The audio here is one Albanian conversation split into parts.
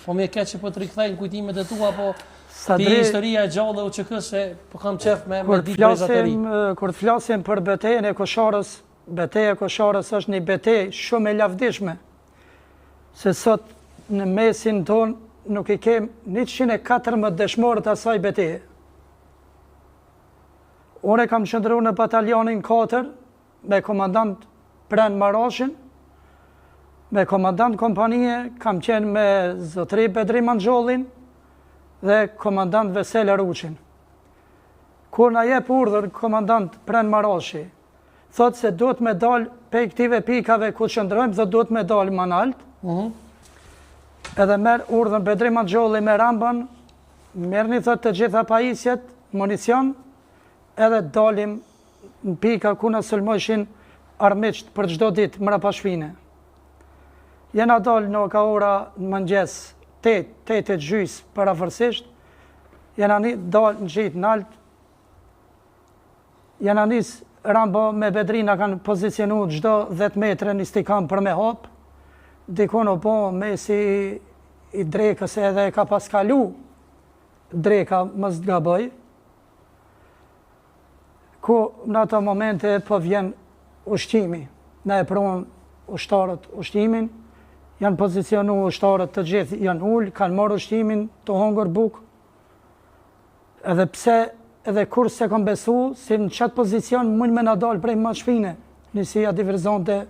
Po me keq që po të rikthejnë kujtimet e tua, po pi historia e gjallë dhe UÇK-s se po kam qef me ditë brezat e ri. Kur të flasim për betejën e Koshorës, beteja e Koshorës është një betejë shumë e lavdishme, se sot në mesin tonë nuk I kem 114 dëshmorë të asaj beteje. Unë kam qëndruar në batalionin 4 me komandant Pren Maroshin, me komandant kompanije kam qenë me zotëri Bedri Manxhollin dhe komandant Vesel Aruqin. Kur na jep urdhër komandant Pren Maroshi, thot se duhet me dal pe këtive pikave ku qëndrojmë dhe duhet me dal më nalt. Edhe merr urdhën Bedri Manxholli me Ramban, merrni thot të gjitha pajisjet, municion, edhe dalim në pika ku na sulmojshin armiqt për çdo ditë mrapa shpine. Jena dalë në ka ora në mëngjes 8:30 parafërsisht, jena dalë në gjitë në altë, jena nis Rambo me Bedrina kanë pozicionu çdo 10 metre në istikam për me hop, dikon o po mesi I drekës edhe ka pas kalu dreka mos gaboj, ku në ato momente po vjen ushqimi, na e pron ushtarët ushqimin, janë pozicionu ushtarët të gjithë janë ullë, kanë marrë ushqimin të hongër bukë, edhe pse edhe kur se kom besu, si në qatë pozicion mund me na dalë prej ma shpine, nësia diverzonte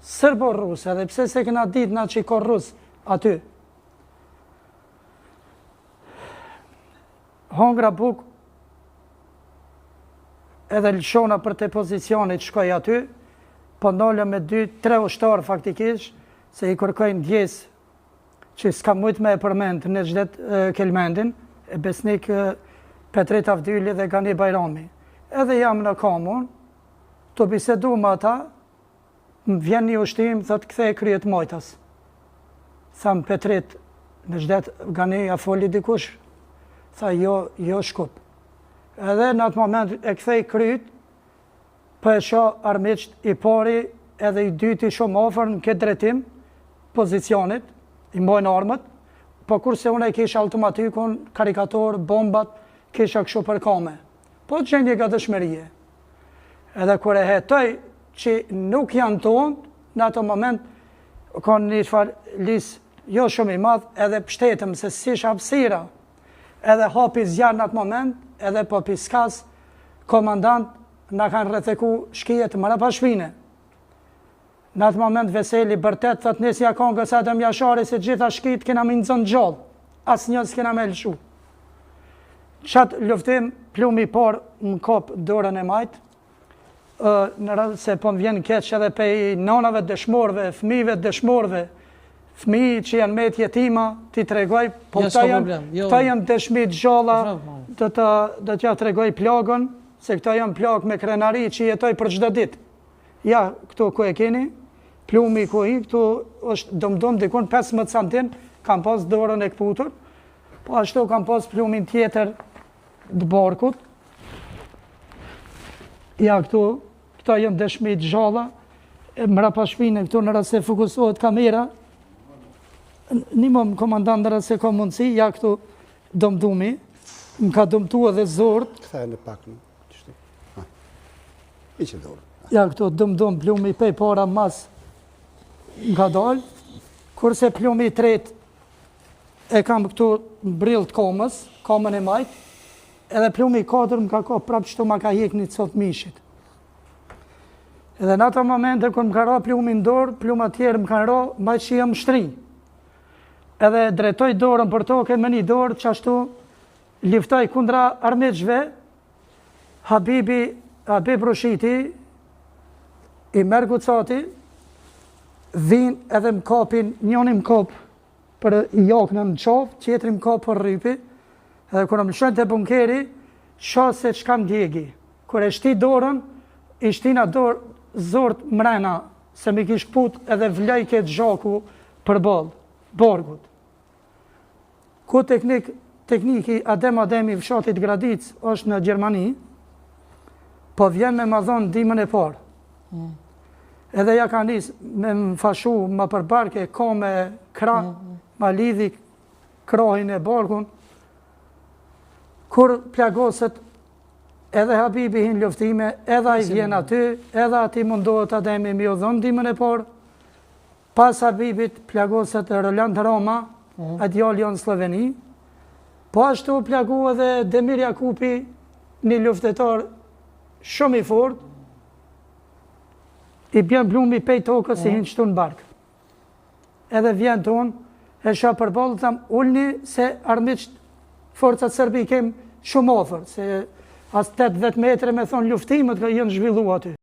sërbo-rus, edhe pse se këna ditë na që I ka rus aty. Hongra bukë, edhe lëshona për të pozicionit shkoj aty, po ndollë me 2-3 ushtarë faktikisht, se I kërkojnë djesë që s'ka mujt me e përmend në gjdet Kelmendin, e besnik Petrit Avdyli dhe Gani Bajrami. Edhe jam në komun, të bisedu më ata, më vjen një ushtim, thot kthej kryet mojtas. Tham Petrit, në gjdet Gani a foli dikush, tha jo shkup. Edhe në atë moment e kthej kryet, për e sho armiqt I pari edhe I dyti shumë ofër në këtë drejtim, pozicionit, I mbojnë armët, po kurse unë e kisha automatikun, karikator, bombat, kisha kështu për kame. Po gjendje ka dëshmërije. Edhe kur e hetoj që nuk janë tonë, në ato moment, ka një çfarë lisë jo shumë I madh, edhe pështetëm se si hapësira, edhe hapi zjarë në atë moment, edhe po piskas, komandant na kanë rretheku shkijet mrapa shpine. Në atë moment Veseli bërtet, thot nisja kongës Adem Jashari se gjitha shkit kena me nëzën gjallë, asë njës kena me lëshu. Qatë luftim, plumi par më kop dorën e majtë, në rrëdhë se po më vjen keq edhe pe nanave dëshmorve, fëmijëve dëshmorve, fëmijë që janë met jetima, ti tregoj, po këta janë dëshmit gjalla, do t'ja tregoj plagën, se këta janë plagë me krenari që jetoj për çdo ditë. Ja, këtu ku e keni, plumi ku I, këtu është dom dikun 15 cm, kam pas dorën e këputur, po ashtu kam pas plumin tjetër të barkut. Ja, këta janë dëshmit gjalla, mrapa shpine këtu në rrasë se fokusohet kamera, një më komandant në rrasë se ka mundësi, ja këtu domdumi, më ka domtu edhe zort. Këthe në pak në qështi. I që dorë. Ja, këtu dëm plumi pej para mas nga dalë, kurse plumi I tret e kam këtu brill të komës, komën e majtë, edhe plumi I 4 më ka ko prapë qëtu ma ka hek një cot mishit. Edhe në ato momente, kër më ka ra plumi në dorë, pluma tjerë më ka ra, majtë që jam shtri. Edhe drejtoj dorën për toke me një dorë, që ashtu liftoj kundra armiqve, Habib Rushiti, I merë gucati, vin edhe më kapin, njoni më kap për I jaknë në qovë, qetri më kap për rrypi, edhe kërë më lëshojnë të bunkeri, shasë se që kam djegi. Kër e shti dorën, I shtina dorë zort mrena, se mi kish put edhe vlej këtë zhaku për balë, bargut. Ku tekniki Ademi fshatit Gradic është në Gjermani, po vjen me ma dhonë dimën e parë. Edhe ja ka njës me më fashu, më përbarke, ka me kra, ma lidhi krahin e barkun, kur plagosët edhe Habibi hin luftime, edhe ai vjen aty, edhe ati mundohet Ademi mi u dhënë ndihmën e parë. Pas Habibit plagosët Roland Roma, djali në Sloveni. Po ashtu plagu edhe Demir Jakupi, një luftetar shumë i fort, i bjen blumi pej tokës si hinë qëtu në barkë. Edhe vjen tonë, e shoh përballë, tham, ulni se armiqt forcat serbi kem shumë ofër, se as 8-10 metre me thonë luftimet ka jenë zhvillu aty.